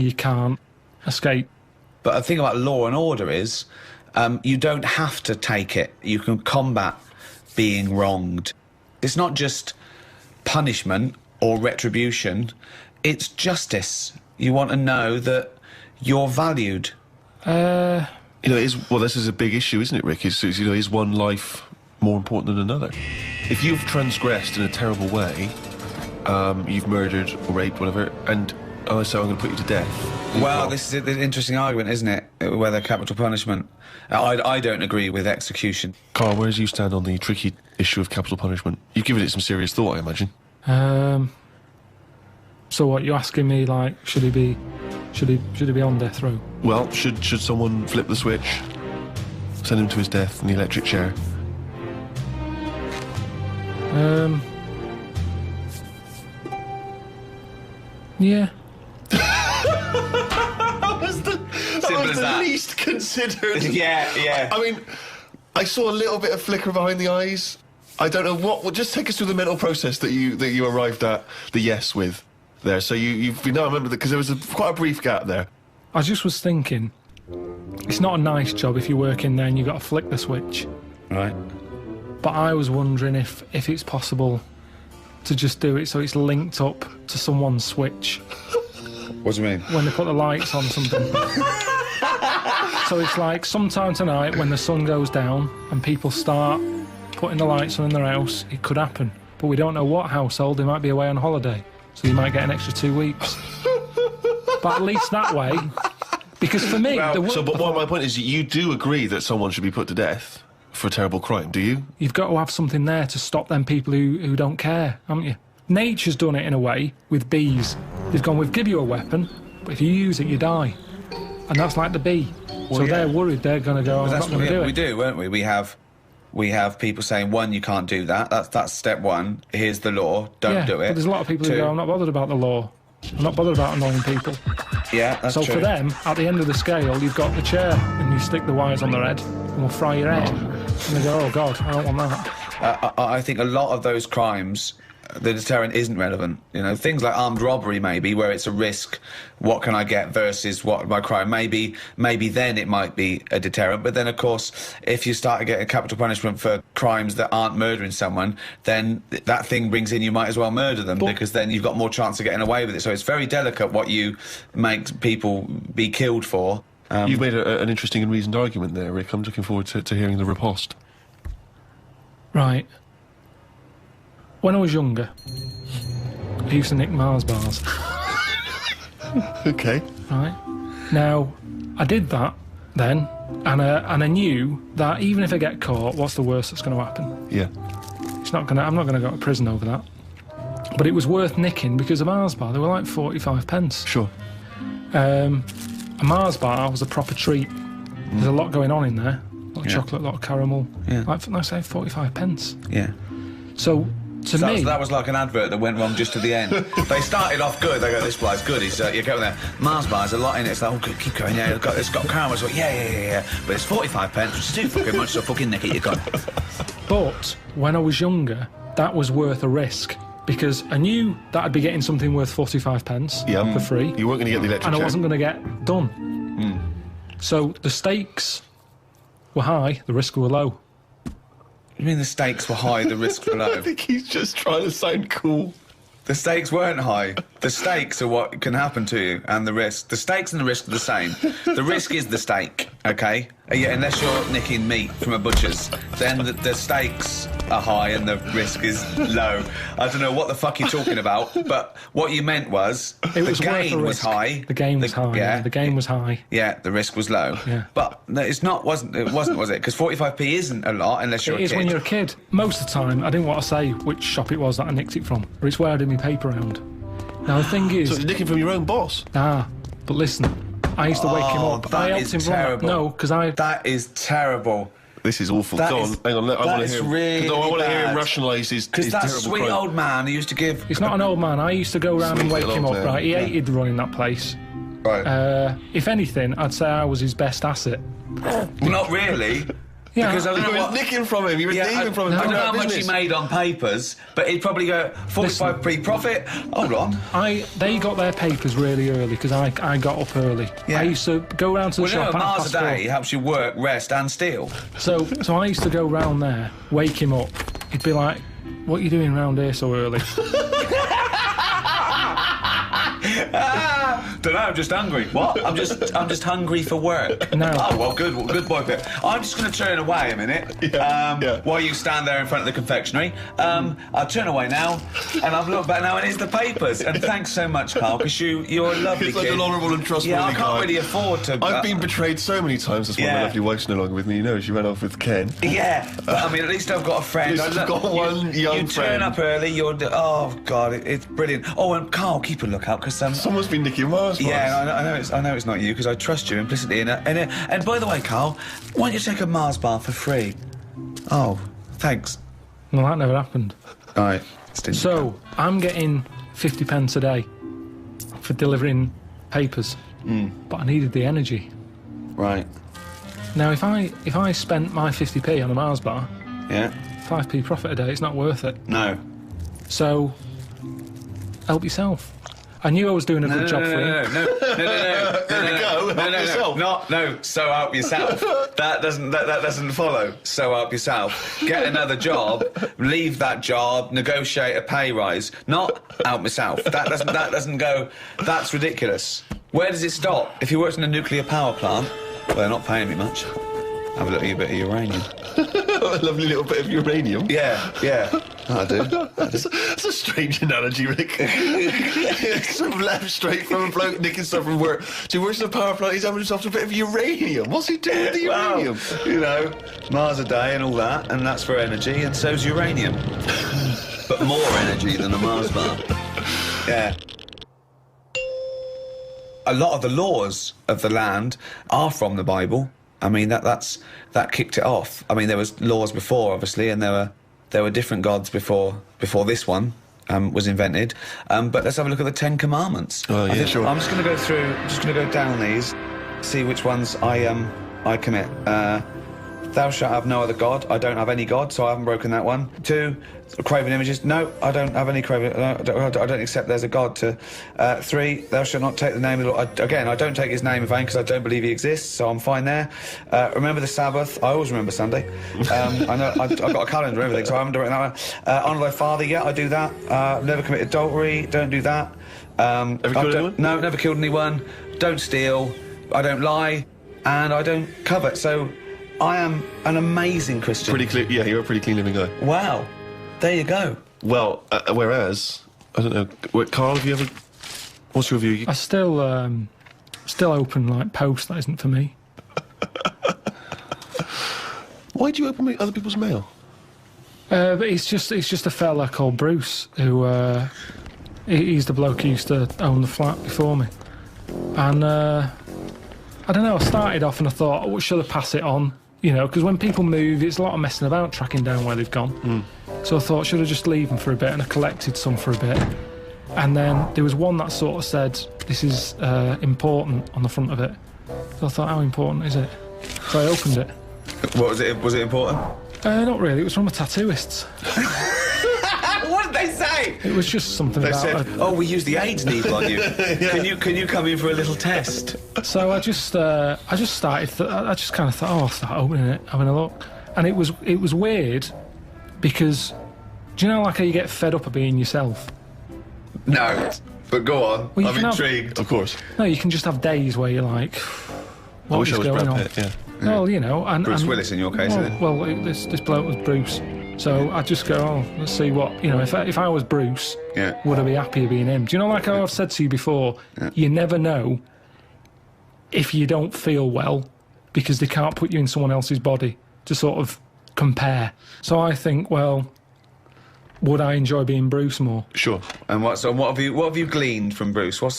you can't escape. But the thing about law and order is you don't have to take it. You can combat being wronged. It's not just punishment or retribution, it's justice. You want to know that you're valued. You know, this is a big issue, isn't it, Rick? Is one life more important than another? If you've transgressed in a terrible way, you've murdered or raped, whatever, and so I'm going to put you to death. Well, this is an interesting argument, isn't it? Whether capital punishment. I don't agree with execution. Carl, where do you stand on the tricky issue of capital punishment? You've given it some serious thought, I imagine. So what, you're asking me, like, should he be on death row? Well, should someone flip the switch, send him to his death in the electric chair? Yeah. That was the least considered. Yeah. I mean, I saw a little bit of flicker behind the eyes. I don't know what. Well, just take us through the mental process that you arrived at the yes with there. So I remember that because there was quite a brief gap there. I just was thinking, it's not a nice job if you work in there and you've got to flick the switch. Right. But I was wondering if it's possible to just do it so it's linked up to someone's switch. What do you mean? When they put the lights on something. So it's like sometime tonight when the sun goes down and people start putting the lights on in their house, it could happen. But we don't know what household. They might be away on holiday, so you might get an extra 2 weeks. But at least that way, because for me... my point is, you do agree that someone should be put to death for a terrible crime, do you? You've got to have something there to stop them people who don't care, haven't you? Nature's done it in a way with bees. They've gone, we've give you a weapon, but if you use it, you die. And that's like the bee. Well, so they're worried they're going to go, I'm not going to do it. We do, won't we? We have people saying, one, you can't do that. That's step one. Here's the law. Don't do it. But there's a lot of people who go, I'm not bothered about the law. I'm not bothered about annoying people. Yeah, that's true. So for them, at the end of the scale, you've got the chair and you stick the wires on their head and we'll fry your head. And they go, oh, God, I don't want that. I think a lot of those crimes, the deterrent isn't relevant. You know, things like armed robbery, maybe, where it's a risk, what can I get versus what my crime. Maybe then it might be a deterrent. But then, of course, if you start to get a capital punishment for crimes that aren't murdering someone, then that thing brings in you might as well murder them, because then you've got more chance of getting away with it. So it's very delicate what you make people be killed for. You've made an interesting and reasoned argument there, Rick. I'm looking forward to hearing the riposte. Right. When I was younger, I used to nick Mars bars. Okay. Right. Now, I did that then, and I knew that even if I get caught, what's the worst that's going to happen? Yeah. I'm not going to go to prison over that. But it was worth nicking because a Mars bar, they were like 45 pence. Sure. A Mars bar was a proper treat. There's a lot going on in there. A lot of chocolate, a lot of caramel. Yeah. Like, I say 45 pence. Yeah. So... So that was like an advert that went wrong just to the end. They started off good. They go, this bar's good. You go there. Mars bar's a lot in it. It's like, oh, good, keep going. Yeah, it's got caramel. It's like, yeah. But it's 45 pence, which is too fucking much. So fucking nick it. You got. But when I was younger, that was worth a risk because I knew that I'd be getting something worth 45 pence for free. You weren't going to get the electric and chair. I wasn't going to get done. So the stakes were high, the risk were low. You mean the stakes were high, the risks were low? I think he's just trying to sound cool. The stakes weren't high. The stakes are what can happen to you, and the risk. The stakes and the risk are the same. The risk is the stake, okay? Yeah, unless you're nicking meat from a butcher's, then the stakes are high and the risk is low. I don't know what the fuck you're talking about, but what you meant was the gain was high. The game was high. Yeah, the game was high. Yeah, the risk was low. Yeah. But it wasn't, was it? Because 45p isn't a lot unless you're a kid. It is when you're a kid. Most of the time, I didn't want to say which shop it was that I nicked it from, but it's where I did my paper round. Now, the thing is... So it's nicking from your own boss? But listen, I used to wake him up. That is terrible. No, because That is terrible. This is awful. Go on, hang on. I want to hear him rationalise his terrible crime. Because that sweet old man who used to give... He's not an old man. I used to go around and wake him up, right? He hated running that place. Right. If anything, I'd say I was his best asset. Not really. Yeah, Because I don't know You were what... nicking from him. You were thieving from him. I don't doing know how that much he business. made on papers, but he'd probably go 45p profit. Hold on. They got their papers really early because I got up early. Yeah. I used to go round to the Well, you know, shop at miles a 4:30. day helps you work, rest, and steal. So I used to go round there, wake him up. He'd be like, "What are you doing round here so early?" Don't know. I'm just hungry. What? I'm just hungry for work. No. Oh well, good boy, Pip. I'm just going to turn away a minute. Yeah. While you stand there in front of the confectionery. I'll turn away now, and I've looked back now, and it's the papers. And thanks so much, Carl, because you're a lovely He's like kid. an honourable and trustworthy Yeah, I can't guy. really afford to. I've been betrayed so many times. That's why Yeah. my lovely wife's no longer with me. You know, she ran off with Ken. Yeah, but I mean, at least I've got a friend. At least you've got one young You turn friend. up early. Oh God, it's brilliant. Oh, and Carl, keep a lookout because Someone's been nicking Mars bars. Yeah, I know it's not you because I trust you implicitly. And by the way, Carl, why don't you take a Mars bar for free? Oh, thanks. Well, that never happened. All right. Stingy. So I'm getting 50 pence a day for delivering papers, but I needed the energy. Right. Now, if I spent my 50p on a Mars bar, Yeah. 5p profit a day, it's not worth it. No. So help yourself. I knew I was doing a good job for him. No. There we go. Help yourself. No. So help yourself. That doesn't follow. So help yourself. Get another job. Leave that job. Negotiate a pay rise. Not help myself. That doesn't go. That's ridiculous. Where does it stop? If you worked in a nuclear power plant, well, they're not paying me much. Have a little bit of uranium. A lovely little bit of uranium. Yeah. I do. That's a strange analogy, Rick. Sort of left straight from a bloke nicking stuff from work. So he works in a power plant, he's having himself a bit of uranium. What's he doing with the uranium? Well, you know, Mars a day and all that, and that's for energy, and so's uranium. But more energy than a Mars bar. Yeah. A lot of the laws of the land are from the Bible. I mean, that kicked it off. I mean, there was laws before, obviously, and there were different gods before this one was invented. But let's have a look at the Ten Commandments. Oh, yeah, sure. I'm just going to go through. Just going to go down these, see which ones I commit. Thou shalt have no other god. I don't have any god, so I haven't broken that one. 2, craven images. No, I don't have any craven. I don't accept there's a god. 3, thou shalt not take the name of the Lord. Again, I don't take his name in vain because I don't believe he exists, so I'm fine there. Remember the Sabbath. I always remember Sunday. I know I've got a calendar and everything, so I haven't written that one. Honour thy father. Yeah, I do that. Never commit adultery. Don't do that. Ever killed anyone? No, never killed anyone. Don't steal. I don't lie, and I don't covet. So I am an amazing Christian. Pretty clean. Yeah, you're a pretty clean living guy. Wow. There you go. Well, whereas, I don't know, Carl, have you ever... What's your view? I still open like post that isn't for me. Why do you open other people's mail? But it's just a fella called Bruce who he's the bloke who used to own the flat before me, and I don't know. I started off and I thought, oh, should I pass it on? You know, because when people move, it's a lot of messing about tracking down where they've gone. So I thought, should I just leave them for a bit? And I collected some for a bit. And then there was one that sort of said, this is important on the front of it. So I thought, how important is it? So I opened it. What was it? Was it important? Not really, it was from a tattooist. What did they say? It was just something They about said, "Oh, we used the AIDS needle on you. Can you come in for a little test?" So I just started. I just kind of thought, oh, I'll start opening it, having a look, and it was weird because, do you know like how you get fed up of being yourself? No, but go on. Well, you I'm can have- intrigued. Of course. No, you can just have days where you're like, I what wish is I was going Brad on? Pitt, yeah. Well, you know, and Bruce Willis in your case, well, isn't it? well, this bloke was Bruce, so I just go, oh, let's see what you know. If I was Bruce, Yeah. would I be happier being him? Do you know, like how I've said to you before, you never know if you don't feel well because they can't put you in someone else's body to sort of compare. So I think, well, would I enjoy being Bruce more? Sure. And what have you gleaned from Bruce? He's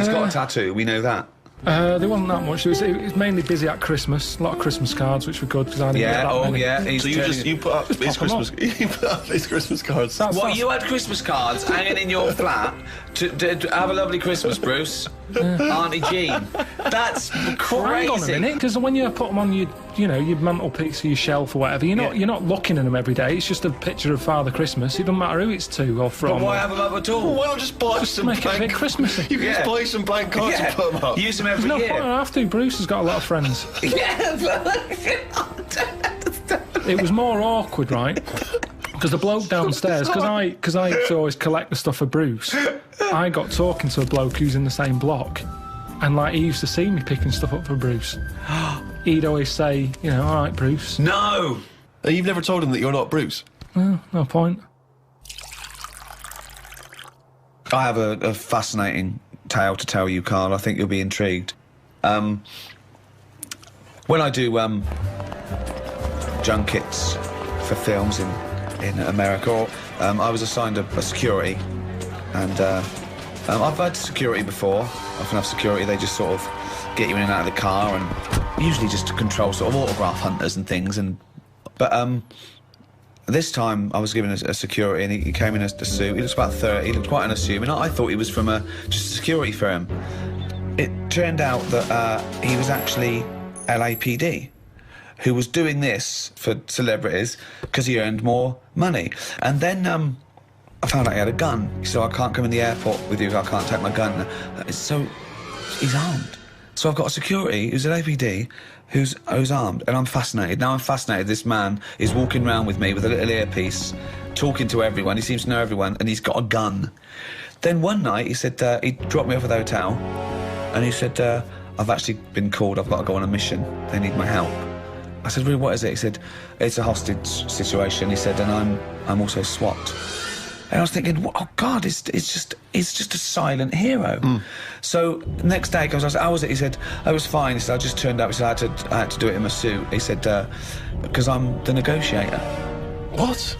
got a tattoo. We know that. There wasn't that much. It was mainly busy at Christmas. A lot of Christmas cards, which were good because I didn't get that many. He's So you put up his pop 'em Christmas... You put up his Christmas cards. What, you had Christmas cards hanging in your flat to have a lovely Christmas, Bruce? Auntie Jean. That's Well, crazy. hang on a minute, because when you put them on your, your mantelpiece or your shelf or whatever, you're not looking at them every day. It's just a picture of Father Christmas. It doesn't matter who it's to or from. But why have them up at all? Well, why not just buy some make it a blank... bit Christmassy. You can just buy some blank cards and put them up. Use them every There's no year. point I have to. Bruce has got a lot of friends. Yeah, It was more awkward, right? Because the bloke downstairs, because I used to always collect the stuff for Bruce, I got talking to a bloke who's in the same block, and he used to see me picking stuff up for Bruce. He'd always say, all right, Bruce. No. You've never told him that you're not Bruce? No point. I have a fascinating tale to tell you, Carl. I think you'll be intrigued. When I do junkets for films in America, I was assigned a security, and I've had security before. I often have security. They just sort of get you in and out of the car, and usually just to control sort of autograph hunters and things. But this time I was given a security, and he came in a suit. He looks about 30. He looked quite unassuming. I thought he was from just a security firm. It turned out that he was actually LAPD, who was doing this for celebrities because he earned more money. And then I found out he had a gun. He said, I can't come in the airport with you, I can't take my gun. So he's armed. So I've got a security who's an LAPD who's armed, and I'm fascinated. Now I'm fascinated. This man is walking around with me with a little earpiece, talking to everyone. He seems to know everyone, and he's got a gun. Then one night he said, he dropped me off at the hotel, and he said, I've actually been called, I've got to go on a mission. They need my help. I said, really, what is it? He said, it's a hostage situation. He said, and I'm also SWAT. And I was thinking, oh God, it's just a silent hero. So next day, I said, how was it? He said, I was fine. He said, I just turned up. He said, I had to do it in my suit. He said, because I'm the negotiator. What?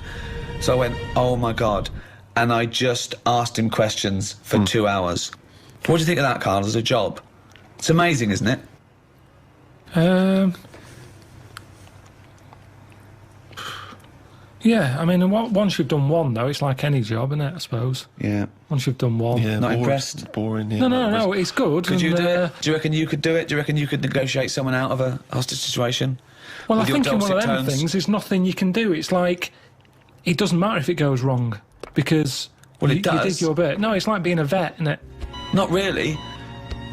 So I went, oh my God. And I just asked him questions for 2 hours. What do you think of that, Carl, as a job? It's amazing, isn't it? Yeah, I mean, once you've done one, though, it's like any job, isn't it, I suppose? Yeah. Once you've done one. Yeah, Not impressed? Boring, yeah. No, it's good. Could you do it? Do you reckon you could do it? Do you reckon you could negotiate someone out of a hostage situation? Well, I With your think in one of dulcet them tones? things, there's nothing you can do. It's like, it doesn't matter if it goes wrong, because Well, it you does. did your bit. No, it's like being a vet, isn't it? Not really.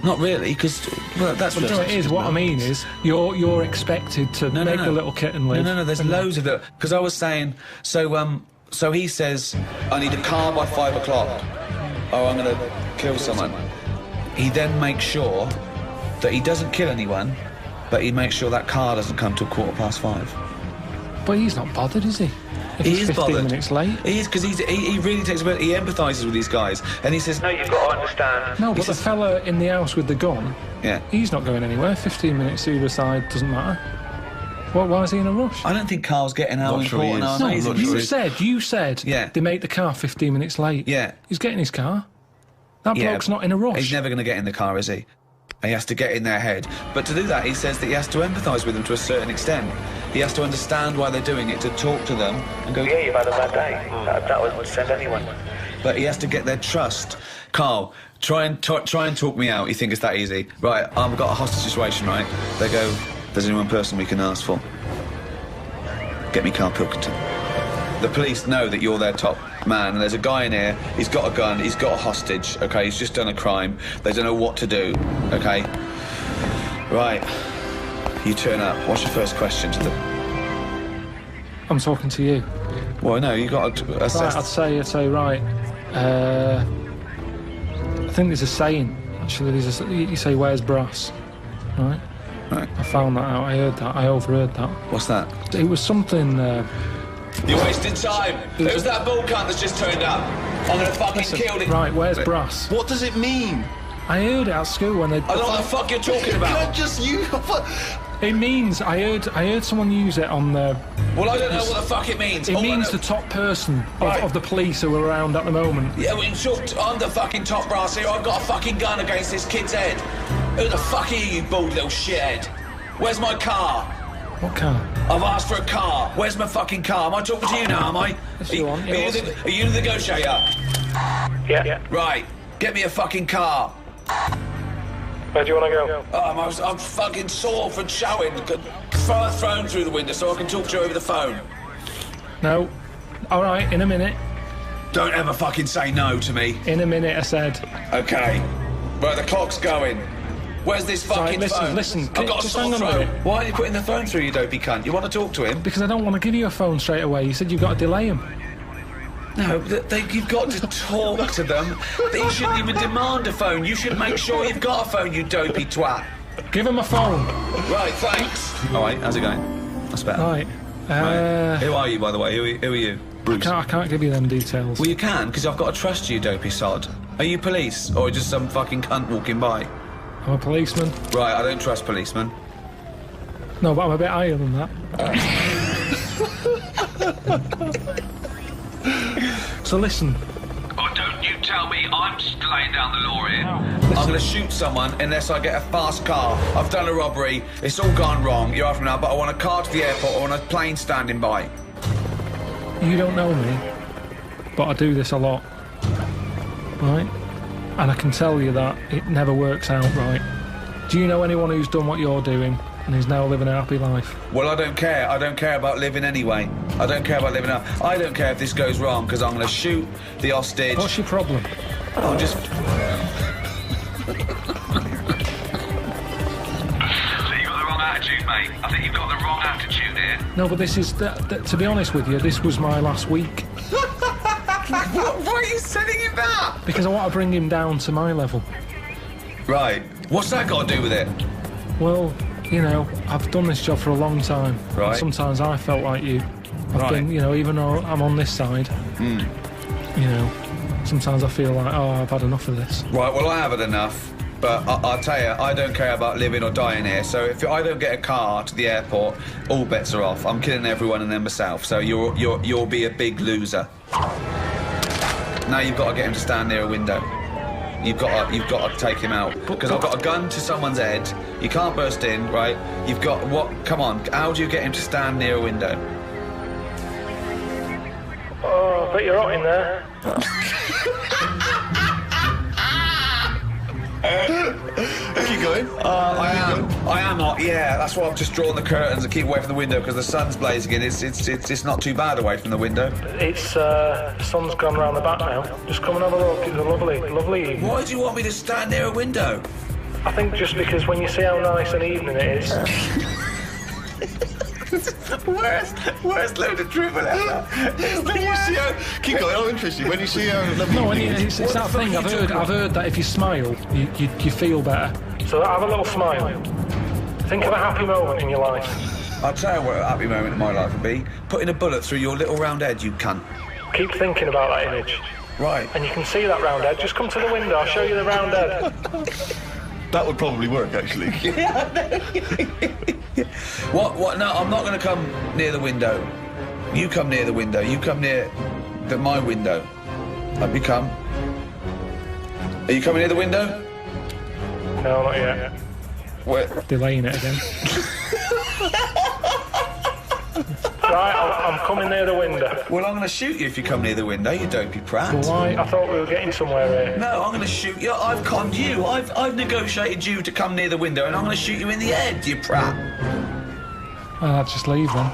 Not really, because that's Well, it is. What I mean is, you're expected to make the little kitten live. No, there's loads of it. Because I was saying, so he says, I need a car by 5 o'clock, or I'm going to kill someone. He then makes sure that he doesn't kill anyone, but he makes sure that car doesn't come till 5:15. But he's not bothered, is he? If He it's is 15 bothered. minutes late. He is, because he really takes a he empathises with these guys, and he says, no, you've got to understand. No, He but the says- fella in the house with the gun, Yeah. he's not going anywhere. 15 minutes either side doesn't matter. Why is he in a rush? I don't think Carl's getting how Not sure he important, is. how No, amazing not he sure is. You said Yeah. they make the car 15 minutes late. Yeah. He's getting his car. That Yeah, bloke's not in a rush. He's never going to get in the car, is he? He has to get in their head. But to do that, he says that he has to empathise with them to a certain extent. He has to understand why they're doing it, to talk to them and go, Yeah, you've had a bad day. That would send anyone. but he has to get their trust. Carl, try and talk me out. You think it's that easy? Right, I've got a hostage situation, right? They go, there's only one person we can ask for. Get me Carl Pilkington. The police know that you're their top man, and there's a guy in here, he's got a gun, he's got a hostage, okay? He's just done a crime. They don't know what to do, okay? Right, you turn up. What's your first question to them? I'm talking to you. Well, no, you got to Right, assess... I'd say, right. I think there's a saying, actually. You say, where's brass? Right? Right. I found that out. I heard that. I overheard that. What's that? It was something... You're wasting time. It was that bull cunt that's just turned up. I'm gonna fucking kill it. Right, where's brass? What does it mean? I heard it at school when they... I don't know what the fuck you're talking Can I about. just you? It means... I heard someone use it on the... Well, I don't know what the fuck it means. It All I means know- the top person Right. of the police who are around at the moment. Yeah, well, in short, I'm the fucking top brass here. I've got a fucking gun against this kid's head. Who the fuck are you bald little shithead? Where's my car? What car? I've asked for a car. Where's my fucking car? Am I talking to you now, am I? Yes, you are. Are you the negotiator? Yeah. Right, get me a fucking car. Where do you want to go? Oh, I'm fucking sore from showing. Throw a phone through the window so I can talk to you over the phone. No. All right, in a minute. Don't ever fucking say no to me. In a minute, I said. Okay. Right, the clock's going. Where's this fucking phone? Listen. I've got a Just sore hang on a throat. minute. Why are you putting the phone through, you dopey cunt? You want to talk to him? Because I don't want to give you a phone straight away. You said you've got to delay him. No, you've got to talk to them. You shouldn't even demand a phone. You should make sure you've got a phone, you dopey twat. Give him a phone. Right, thanks. All right, how's it going? That's better. Right. Right. Who are you, by the way? Who are you? Bruce. I can't give you them details. Well, you can, because I've got to trust you, dopey sod. Are you police, or just some fucking cunt walking by? I'm a policeman. Right, I don't trust policemen. No, but I'm a bit higher than that. So listen. Oh, don't you tell me I'm laying down the law here. I'm going to shoot someone unless I get a fast car. I've done a robbery. It's all gone wrong. You're after now, but I want a car to the airport. I want a plane standing by. You don't know me, but I do this a lot. Right? And I can tell you that it never works out right. Do you know anyone who's done what you're doing and is now living a happy life? Well, I don't care. I don't care about living anyway. I don't care about living out. I don't care if this goes wrong, because I'm going to shoot the hostage. What's your problem? I'll just... So you've got the wrong attitude, mate. I think you've got the wrong attitude here. No, but this is... to be honest with you, this was my last week. Why are you sending him that? Because I want to bring him down to my level. Right. What's that got to do with it? Well, you know, I've done this job for a long time. Right. And sometimes I felt like you. I've Right. been, you know, even though I'm on this side, you know, sometimes I feel like, oh, I've had enough of this. Right, well, I haven't enough. But I'll tell you, I don't care about living or dying here. So if I don't get a car to the airport, all bets are off. I'm killing everyone and then myself. So you'll be a big loser. Now you've got to get him to stand near a window. You've got to take him out, because I've got a gun to someone's head. You can't burst in, right? You've got what? Come on, how do you get him to stand near a window? Oh, I bet you're hot in there. Keep going. I am hot. Yeah, that's why I've just drawn the curtains and keep away from the window, because the sun's blazing in. It's not too bad away from the window. It's, the sun's gone round the back now. Just come and have a look. It's a lovely evening. Why do you want me to stand near a window? I think just because when you see how nice an evening it is. Worst load of dribble ever. When you see how... Keep going, I'm interested. When you see how lovely... No, it's that thing. I've heard that if you smile, you feel better. So have a little smile. Think of a happy moment in your life. I'll tell you what a happy moment in my life would be. Putting a bullet through your little round head, you cunt. Keep thinking about that image. Right. And you can see that round head. Just come to the window, I'll show you the round head. That would probably work, actually. What? No, I'm not going to come near the window. You come near the window. You come near my window. Let me come. Are you coming near the window? No, not yet. Where? Delaying it again. Right, I'm coming near the window. Well, I'm going to shoot you if you come near the window, you dopey prat. Why? I thought we were getting somewhere here. No, I'm going to shoot you. I've conned you. I've negotiated you to come near the window, and I'm going to shoot you in the head, you prat. I'll just leave then.